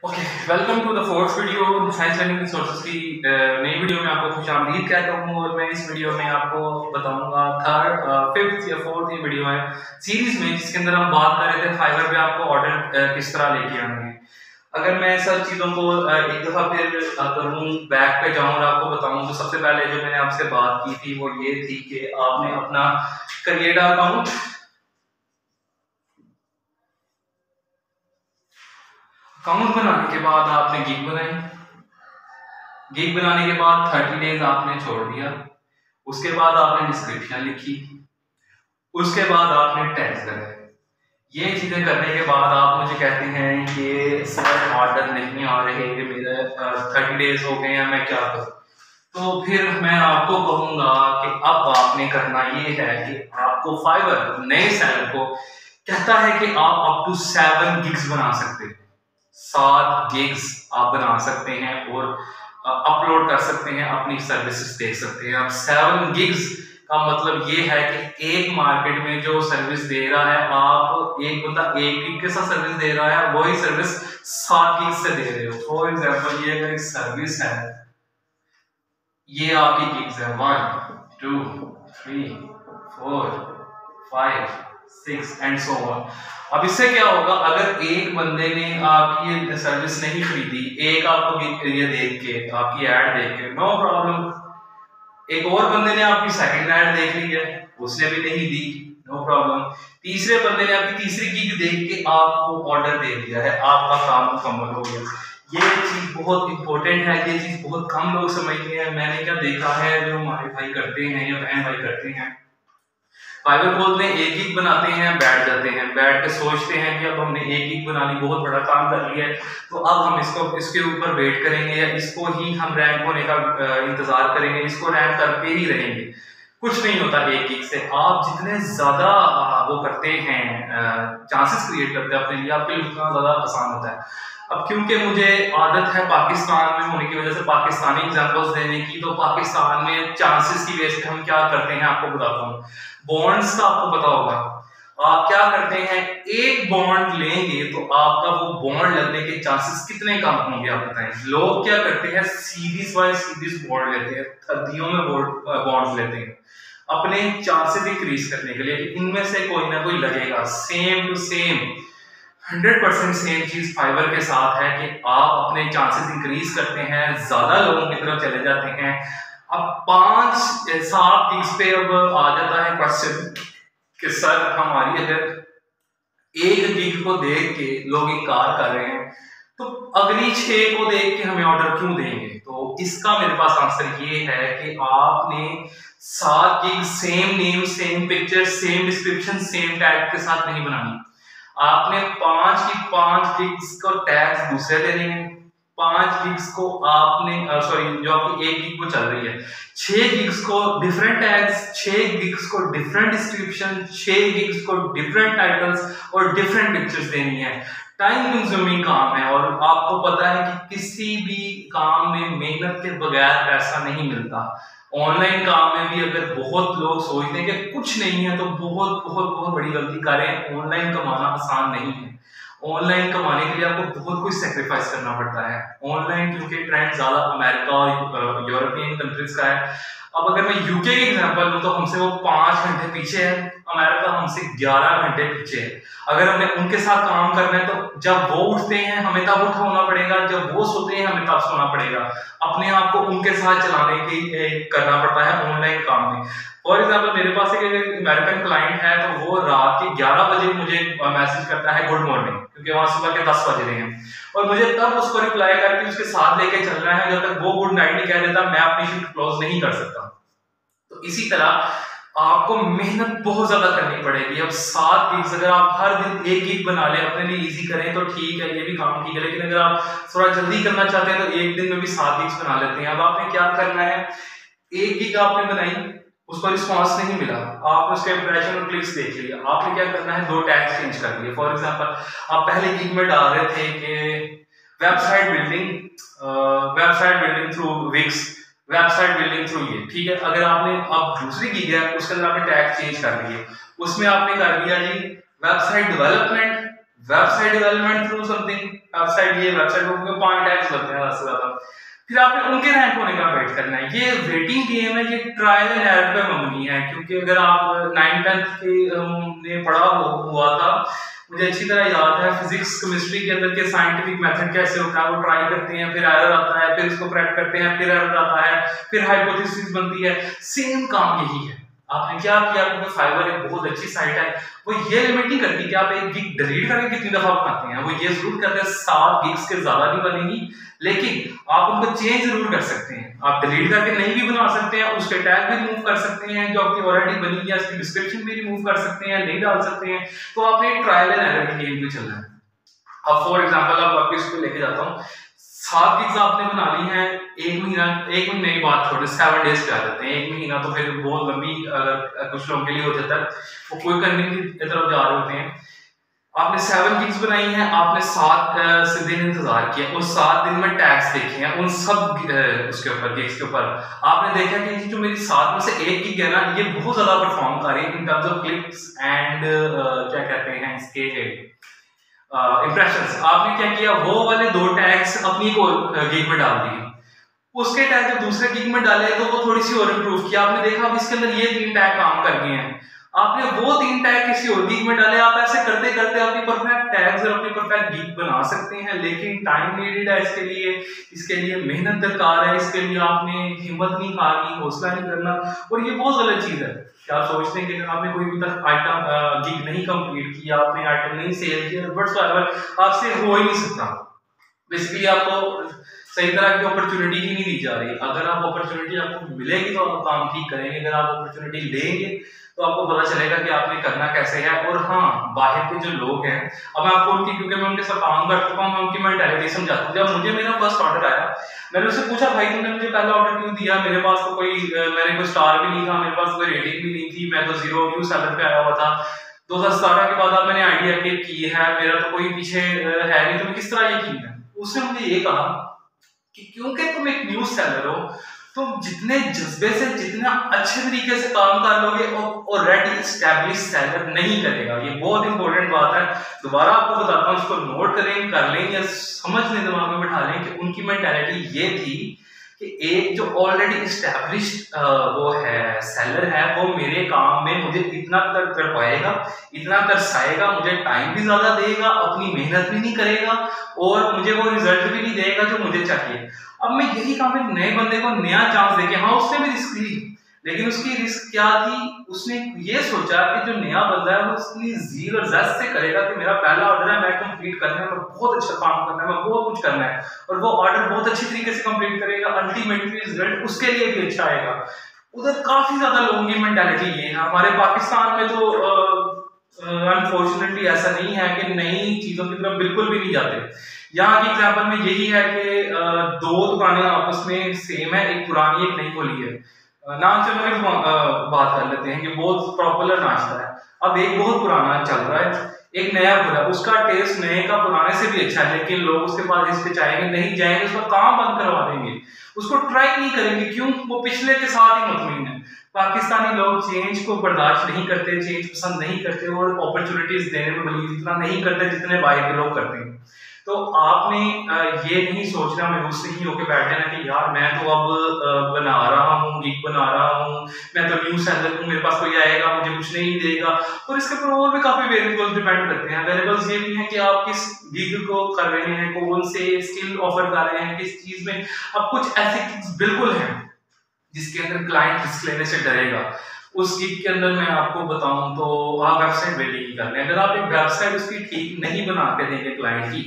Okay, welcome to the fourth video science learning resources की नई video में आपको खुशामदीद कहता हूँ। और मैं इस वीडियो में आपको बताऊंगा फिफ्थ या फोर्थ ये वीडियो है सीरीज में, जिसके अंदर हम बात कर रहे थे फाइवर पे आपको ऑर्डर किस तरह लेके आने हैं। अगर मैं सब चीज़ों को एक दफ़ा फिर करूँ, बैक पे जाऊँ और आपको बताऊँ, तो सबसे पहले जो मैंने आपसे बात की थी वो ये थी कि आपने अपना क्रिएटा अकाउंट बनाने के बाद आपने गिग बनाई। गिग बनाने के बाद 30 डेज आपने छोड़ दिया। उसके बाद आपने डिस्क्रिप्शन लिखी। उसके बाद आपने टैग्स लगाए। ये चीजें करने के बाद आप मुझे कहते हैं कि सर ऑर्डर नहीं आ रहे, कि मेरे 30 डेज हो गए हैं, मैं क्या करूं। तो फिर मैं आपको कहूंगा कि अब आपने करना ये है कि आपको फाइवर नए सेलर को कहता है कि आप अप टू 7 गिग्स बना सकते हैं। 7 गिग्स आप बना सकते हैं और अपलोड कर सकते हैं, अपनी सर्विसेज दे सकते हैं। अब 7 गिग्स का मतलब ये है कि एक मार्केट में जो सर्विस दे रहा है, आप एक बंदा 1 गिग के साथ सर्विस दे रहा है, वही सर्विस 7 गिग से दे रहे हो। फॉर एग्जाम्पल, ये अगर एक सर्विस है, ये आपकी गिग्स है 1 2 3 4 5 6 एंड सो ऑन। अब इससे क्या होगा, अगर एक बंदे ने आपकी ये सर्विस नहीं खरीदी, एक आपको ये देख के, आपकी ऐड देख के, नो प्रॉब्लम। एक और बंदे ने आपकी सेकंड ऐड देख ली है, उसने भी नहीं दी, नो प्रॉब्लम। तीसरे बंदे ने आपकी तीसरी गिग देख के आपको ऑर्डर दे दिया है, आपका काम मुकम्मल हो गया। ये चीज बहुत इंपॉर्टेंट है, ये चीज बहुत कम लोग समझते हैं। मैंने क्या देखा है, जो हमारे भाई करते हैं या बहन भाई करते हैं, फाइवर खोलते हैं, 1 गिग बनाते हैं, बैठ जाते हैं, बैठ के सोचते हैं कि अब हमने 1 गिग बना ली, बहुत बड़ा काम कर लिया है, तो अब हम इसके ऊपर वेट करेंगे या इसको ही हम रैंक होने का इंतजार करेंगे, इसको रैंक करके ही रहेंगे। कुछ नहीं होता 1 गिग से। आप जितने ज्यादा वो करते हैं, चांसेस क्रिएट करते हैं अपने लिए, आपके लिए उतना ज्यादा आसान होता है। अब क्योंकि मुझे आदत है पाकिस्तान में होने की वजह से पाकिस्तानी एग्जांपल्स देने की, तो पाकिस्तान में चांसेस की बेस पे हम क्या करते हैं आपको बताता हूँ। बॉन्ड्स का आपको पता होगा, आप क्या करते हैं, एक बॉन्ड लेंगे तो आपका वो बॉन्ड लगने के चांसेस कितने कम होंगे आप बताएं। लोग क्या करते हैं, सीरीज वाइज सीरीज बॉन्ड लेते हैं, सदियों में बॉन्ड्स लेते हैं अपने चांसेस इंक्रीज करने के लिए, इनमें से कोई ना कोई लगेगा। सेम टू सेम 100% सेम चीज फाइवर के साथ है कि आप अपने चांसेस इंक्रीज करते हैं, ज्यादा लोगों की तरफ चले जाते हैं। अब 5-7 गिग्स पे अब आ जाता है क्वेश्चन कि सर हमारी अगर 1 गिग को देख के लोग इनकार कर रहे हैं, तो अगली 6 को देख के हमें ऑर्डर क्यों देंगे। तो इसका मेरे पास आंसर ये है कि आपने 7 gig same name, same picture, same description, same tag के साथ नहीं बनानी। आपने 5 गिग्स को टैग्स दूसरे देने हैं, 5 गिग्स को आपने जो आपकी 1 गिग को चल रही है, 6 गिग्स को डिफरेंट टैग्स, 6 गिग्स को डिफरेंट डिस्क्रिप्शन, 6 गिग्स को डिफरेंट टाइटल्स और डिफरेंट पिक्चर्स देनी है। टाइम कंज्यूमिंग काम है, और आपको पता है कि किसी भी काम में मेहनत के बगैर पैसा नहीं मिलता। ऑनलाइन काम में भी अगर बहुत लोग सोचते हैं कि कुछ नहीं है, तो बहुत बहुत बहुत बड़ी गलती करें। ऑनलाइन कमाना आसान नहीं है। ऑनलाइन कमाने के लिए आपको बहुत कुछ सेक्रीफाइस करना पड़ता है। ऑनलाइन क्योंकि ट्रेंड ज्यादा अमेरिका और यूरोपियन कंट्रीज का है। अब अगर मैं यूके की एग्जांपल लूं, तो हमसे वो 5 घंटे पीछे है, अमेरिका हमसे 11 घंटे पीछे है। अगर हमने उनके साथ काम करना है, तो जब वो उठते हैं हमें तब उठना पड़ेगा, जब वो सोते हैं हमें तब सोना पड़ेगा। अपने आप को उनके साथ चलाने की करना पड़ता है ऑनलाइन काम में। फॉर एग्जाम्पल, मेरे पास एक अमेरिकन क्लाइंट है, तो वो रात के 11 बजे मुझे मैसेज करता है गुड मॉर्निंग, क्योंकि वहां सुबह के 10 बज रहे हैं, और मुझे तब उसको रिप्लाई करके उसके साथ लेके चलना है। जब तक वो गुड नाइट नहीं कह देता, मैं अपनी शिफ्ट क्लोज नहीं कर सकता। तो इसी तरह आपको मेहनत बहुत ज्यादा करनी पड़ेगी। अब 7 गिग्स अगर आप हर दिन 1 गिग बना ले, अपने लिए इजी करें, तो ठीक है, ये भी काम ठीक है। लेकिन अगर आप थोड़ा जल्दी करना चाहते हैं, तो एक दिन में भी 7 गिग्स बना लेते हैं। अब आपने क्या करना है, 1 गिग आपने बनाई, उसको रिस्पॉन्स नहीं मिला, आप उसके इंप्रेशन और क्लिक्स देख लिए, आपने क्या करना है, 2 टैग्स चेंज कर दिए। फॉर एग्जांपल, आप पहले गिग में डाल रहे थे कि website building through Wix, website building through ये, ठीक है। अगर आपने अब दूसरी गिग है, उसके अंदर आपने टैग चेंज कर दिए, उसमें आपने कर दिया जी website development, website development through something, website, ये वेबसाइट को 5 टैग्स बनते हैं सबसे ज्यादा, फिर आपने उनके रैंक होने का वेट करना है। ये वेटिंग गेम है, ये ट्रायल एंड एरर पे मबनी है, क्योंकि अगर आप 9th-10th के ने पढ़ा हुआ था, मुझे अच्छी तरह याद है फिजिक्स केमिस्ट्री के अंदर के साइंटिफिक मेथड कैसे होता है, वो ट्राई करते हैं, फिर एरर आता है, फिर उसको करेक्ट करते हैं, फिर एरर आता है, फिर हाइपोथेसिस बनती है। सेम काम यही है। आपने क्या किया, क्योंकि फाइवर एक बहुत अच्छी साइट है, वो ये लिमिट नहीं करती कि आप एक गिग डिलीट करके कितनी दफा बनाते हैं, वो ये जरूर करते हैं 7 गिग्स के ज्यादा नहीं बनेगी, लेकिन आप उनको चेंज जरूर कर सकते हैं। आप डिलीट करके नहीं भी बना सकते हैं, उसके टैग भी रिमूव कर सकते हैं, जो आपकी ऑलरेडी बनी है उसकी डिस्क्रिप्शन भी रिमूव कर सकते हैं, नहीं डाल सकते हैं। तो आपने ट्रायल एंड एरर की गेम पे चलना है। अब फॉर एग्जांपल आप वापस इसको लेके जाता हूँ, 7 गिग्स आपने बना ली है, एक महीने की बात छोड़े 7 डेज पे आ जाते हैं। एक महीना तो फिर बहुत लंबी अगर कुछ लोगों के लिए हो जाता है, वो कोई करने की तरफ जा रहे होते हैं। आपने 7 गिग्स बनाई हैं, आपने 7 से दिन इंतजार किया, उन 7 दिन में टैग्स देखे हैं उन सब उसके ऊपर गिग्स के ऊपर, आपने देखा कि जो मेरी 7 में से एक गिग है ना, ये बहुत ज्यादा परफॉर्म कर रही है in terms of clicks and क्या कहते हैं इसके इंप्रेशंस। आपने क्या किया, वो वाले 2 टैग्स अपनी को गिग में डाल दिए, उसके टैग जब दूसरे गिग में डाले तो वो थोड़ी सी और इंप्रूव किया, आपने देखा अब इसके अंदर ये 3 टैग काम कर गए हैं, आपने वो 3 टैग किसी और गिग में डाले। आप ऐसे करते करते अपनी परफेक्ट टैग्स और अपनी परफेक्ट गिग बना सकते हैं, लेकिन टाइम नीडेड है इसके लिए मेहनत दरकार है, इसके लिए आपने हिम्मत नहीं हारनी, हौसला नहीं करना। और ये बहुत गलत चीज है कि आप सोचते हैं कि अगर आपने कोई भी तक आइटम गिग नहीं कंप्लीट किया, आपने आइटम नहीं सेल किया, व्हाटसोएवर आपसे हो ही नहीं सकता। बेसिकली आपको सही तरह की अपॉर्चुनिटी ही नहीं दी जा रही। अगर आप अपॉर्चुनिटी आपको मिलेगी तो आप काम ठीक करेंगे, अगर आप अपॉर्चुनिटी लेंगे तो आपको पता चलेगा कि आपने करना कैसे है। और हाँ, बाहर के जो लोग हैं, अब मैं आपको उनकी, क्योंकि मैं उनके साथ काम कर चुका हूँ, मैं उनकी मेंटालिटी समझाता हूँ। जब मुझे मेरा फर्स्ट ऑर्डर आया, मैंने उससे पूछा, भाई तुमने मुझे पहला ऑर्डर क्यों दिया, मेरे पास तो मैंने कोई स्टार भी नहीं था, मेरे पास कोई रेटिंग भी नहीं थी, मैं तो 0 व्यू सेलर पे आया हुआ था। 2017 के बाद अब मैंने आइडिया एक्टिव की है, मेरा तो कोई पीछे है नहीं, तुम्हें किस तरह यकीन है। उसने मुझे ये कहा कि क्योंकि तुम एक न्यूज सेलर हो, तुम जितने जज्बे से, जितना अच्छे तरीके से काम कर लोगे, ऑलरेडी एस्टैब्लिश सेलर नहीं करेगा। ये बहुत इंपॉर्टेंट बात है, दोबारा आपको बताता हूँ, इसको नोट करें, कर लें या समझ लें, दिमाग में बिठा लें कि उनकी मेंटालिटी ये थी कि एक जो ऑलरेडी एस्टैब्लिश्ड वो है सेलर है, वो मेरे काम में मुझे इतना कर पाएगा, इतना तरसाएगा, मुझे टाइम भी ज्यादा देगा, अपनी मेहनत भी नहीं करेगा और मुझे वो रिजल्ट भी नहीं देगा जो मुझे चाहिए। अब मैं यही काम एक नए बंदे को नया चांस देके, हाँ उसने भी रिस्क ली, लेकिन उसकी रिस्क क्या थी, उसने ये सोचा कि जो नया बंदा है वो उसकी जील और जस्ट से करेगा कि मेरा पहला ऑर्डर है, मैं कंप्लीट करना है, मैं बहुत अच्छा काम करना है, मैं बहुत कुछ करना है, और वो ऑर्डर बहुत अच्छी तरीके से कंप्लीट करेगा, अल्टीमेटली रिजल्ट उसके लिए भी अच्छा आएगा। उधर काफी ज्यादा लोगों की मेंटालिटी ये है। हमारे पाकिस्तान में तो अनफॉर्चुनेटली ऐसा नहीं है कि नई चीजों की तरफ बिल्कुल भी नहीं जाते। यहाँ की एग्जाम्पल में यही है कि 2 दुकानें आपस में सेम है, एक पुरानी एक नई खोली है। नाश्ते की बात कर लेते हैं कि बहुत पॉपुलर नाश्ता है, अब एक बहुत पुराना चल रहा है, एक नया खुला, उसका टेस्ट नए का पुराने से भी अच्छा है, लेकिन लोग उसके पास हिचकिचाएंगे, नहीं जाएंगे, उसका काम बंद करवा देंगे, उसको ट्राई नहीं करेंगे। क्यों? वो पिछले के साथ ही मुतमईन है। पाकिस्तानी लोग चेंज को बर्दाश्त नहीं करते, चेंज पसंद नहीं करते और अपॉर्चुनिटीज देने में बिलीव इतना नहीं करते जितने बाहर के लोग करते हैं। तो आपने ये नहीं सोचना, मायूस नहीं होकर बैठ जाना कि यार मैं तो अब बना रहा हूँ, गिग बना रहा हूँ, मैं तो न्यू सेलर हूँ, मेरे पास कोई आएगा मुझे कुछ नहीं देगा। और इसके ऊपर और भी काफी वेरिएबल्स डिपेंड करते हैं। वेरिएबल्स ये भी हैं कि आप किस गिग को कर रहे हैं, कौन से स्किल ऑफर कर रहे हैं, किस चीज में। अब कुछ ऐसे गिग्स बिल्कुल हैं जिसके अंदर क्लाइंट रिस्क लेने से डरेगा। उस गिग के अंदर मैं आपको बताऊं तो आप वेबसाइट बिल्डिंग की कर लें। अगर आप एक वेबसाइट उसकी ठीक नहीं बना के देंगे क्लाइंट की,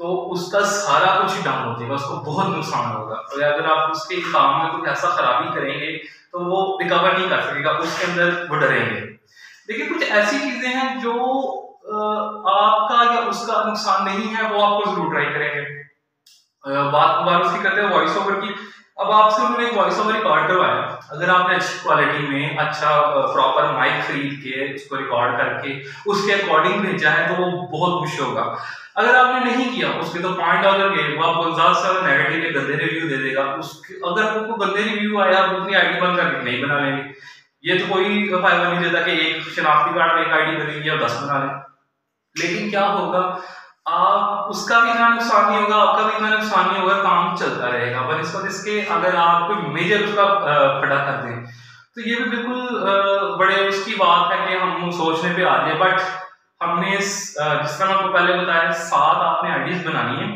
तो उसका सारा कुछ ही डाउन हो जाएगा, उसको बहुत नुकसान होगा। और अगर आप उसके काम में कुछ ऐसा खराबी करेंगे तो वो रिकवर नहीं कर सकेगा, उसके अंदर वो डरेंगे। लेकिन कुछ ऐसी चीजें हैं जो आपका या उसका नुकसान नहीं है, वो आपको जरूर ट्राई करेंगे। बात उसकी करते हैं वॉइस ओवर की। अब आपसे उन्होंने एक वॉइस ओवर रिकॉर्ड करवाया, अगर आपने अच्छी क्वालिटी में अच्छा प्रॉपर माइक खरीद के उसको रिकॉर्ड करके उसके अकॉर्डिंग भेजा है तो वो बहुत खुश होगा। अगर आपने नहीं किया, उसके तो $5 गए, वो आपको ज्यादा से ज्यादा नेगेटिव या गंदे रिव्यू दे देगा। अगर आपको गंदे रिव्यू आया, आप अपनी आईडी बंद करके नहीं बना लेंगे। ये तो कोई फायदा नहीं देता कि एक शनाख्ती कार्ड में एक आईडी बनेगी या 10 बना लें। लेकिन क्या होगा, आप उसका भी इतना नुकसान नहीं होगा, आपका भी इतना नुकसान नहीं होगा, काम चलता रहेगा। बनस्पत इसके अगर आप कोई मेजर उसका खड़ा कर दें तो ये भी बिल्कुल बड़े उसकी बात है कि हम सोचने पे आ जाए। बट हमने जिस तरह मैं आपको पहले बताया, 7 आपने आईडीज बनानी है,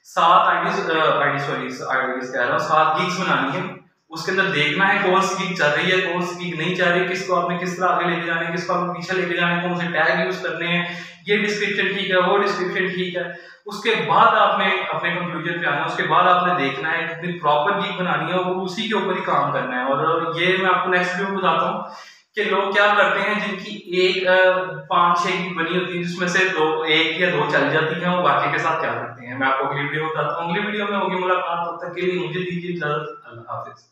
7 आईडीज कह रहा हूँ, 7 गिग्स बनानी है। उसके अंदर देखना है कौन सी गिग चल रही है, कौन सी गिग नहीं चल रही, किसको आपने किस तरह आगे लेके जाना है, किसको आपने पीछे लेके जाना है, कौन से टैग यूज करने हैं, ये डिस्क्रिप्शन ठीक है, वो डिस्क्रिप्शन ठीक है। उसके बाद आपने अपने कंक्लूजन पे आना है, उसके बाद आपने देखना है कितनी प्रॉपर गिग बनानी है और उसी के ऊपर ही काम करना है। और ये मैं आपको नेक्स्ट वीडियो में बताता हूँ कि लोग क्या करते हैं जिनकी एक 5-6 गिग बनी होती है, जिसमें से 1 या 2 चल जाती है, वो बाकी के साथ क्या करते हैं मैं आपको अगली वीडियो में बताता हूँ। अगली वीडियो में होगी मुलाकात, तब तक के लिए मुझे दीजिए इजाजत। अल्लाह हाफिज।